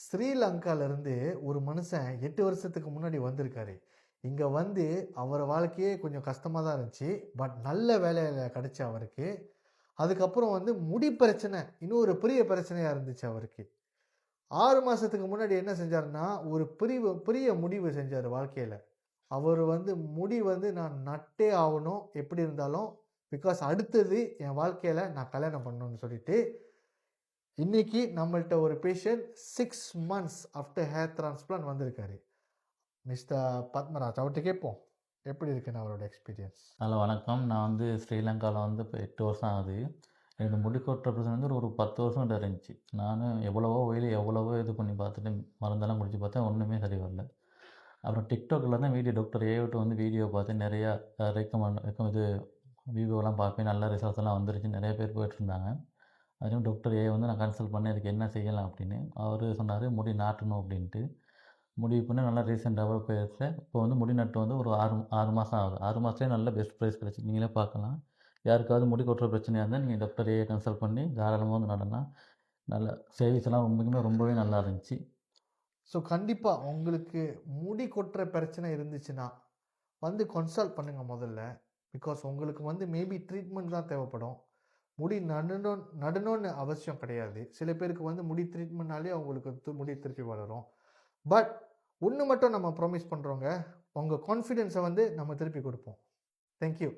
ஸ்ரீலங்காலேருந்து ஒரு மனுஷன் 8 வருஷத்துக்கு முன்னாடி வந்திருக்காரு. இங்க வந்து அவர் வாழ்க்கையே கொஞ்சம் கஷ்டமா தான் இருந்துச்சு. பட் நல்ல வேலையில கிடைச்சு அவருக்கு. அதுக்கப்புறம் வந்து முடி பிரச்சனை, இன்னும் ஒரு பெரிய பிரச்சனையா இருந்துச்சு அவருக்கு. 6 மாசத்துக்கு முன்னாடி என்ன செஞ்சாருன்னா, ஒரு பெரிய முடிவு செஞ்சாரு வாழ்க்கையில. அவரு வந்து முடி வந்து நான் நட்டே ஆவணும், எப்படி இருந்தாலும். பிகாஸ் அடுத்தது என் வாழ்க்கையில நான் கல்யாணம் பண்ணணும்னு சொல்லிட்டு, இன்னைக்கு நம்மள்ட்ட ஒரு patient 6 months after hair transplant வந்திருக்காரு. மிஸ்டர் பத்மராஜ் அவர்ட்ட கேட்போம். எப்படி இருக்குன்னு அவரோட எக்ஸ்பீரியன்ஸ். ஹலோ வணக்கம். நான் வந்து ஸ்ரீலங்காவில் வந்து இப்போ 8 வருஷம் ஆகுது. எனக்கு முடி கொட்டுற பிரச்சனை வந்து ஒரு 10 வருஷம் கிட்ட இருந்துச்சு. நானும் எவ்வளவோ எவ்வளவோ இது பண்ணி பார்த்துட்டு மருந்தெல்லாம் குடிச்சு பார்த்தேன், ஒன்றுமே சரி வரல. அப்புறம் டிக்டாக்கில் தான் டாக்டர் ஏவிட்டு வந்து வீடியோ பார்த்து நிறையா இது வீடியோலாம் பார்ப்பேன். நல்ல ரிசல்ட்ஸ் எல்லாம் வந்துருச்சு. நிறைய பேர் போயிட்டுருந்தாங்க. அதுலேயும் டாக்டர் வந்து நான் கன்சல்ட் பண்ணி அதுக்கு என்ன செய்யலாம் அப்படின்னு. அவர் சொன்னார் முடி நாட்டணும் அப்படின்ட்டு. முடிவு பண்ணி நல்லா ரீசெண்டாகவே போயிருக்கேன். இப்போ வந்து முடி நட்டு வந்து ஒரு 6 மாதம் ஆகுது. 6 மாதத்துலேயே நல்ல பெஸ்ட் ப்ரைஸ் கிடச்சி. நீங்களே பார்க்கலாம். யாருக்காவது முடி கொட்டுற பிரச்சனையாக இருந்தால் நீங்கள் டாக்டர் கன்சல்ட் பண்ணி தாராளமாக வந்து நடலாம். நல்ல சர்வீஸ் எல்லாம் ரொம்பவே நல்லா இருந்துச்சு. ஸோ கண்டிப்பா உங்களுக்கு முடி கொட்டுற பிரச்சனை இருந்துச்சுன்னா, வந்து கன்சல்ட் பண்ணுங்க முதல்ல. பிகாஸ் உங்களுக்கு வந்து மேபி ட்ரீட்மெண்ட் தான் தேவைப்படும். முடி நடணும்னு அவசியம் கிடையாது. சில பேருக்கு வந்து முடி ட்ரீட்மெண்ட்னாலே அவங்களுக்கு முடி திருப்பி வளரும். பட் ஒன்று மட்டும் நம்ம ப்ராமிஸ் பண்ணுறோங்க, உங்கள் கான்ஃபிடென்ஸை வந்து நம்ம திருப்பி கொடுப்போம். தேங்க்யூ.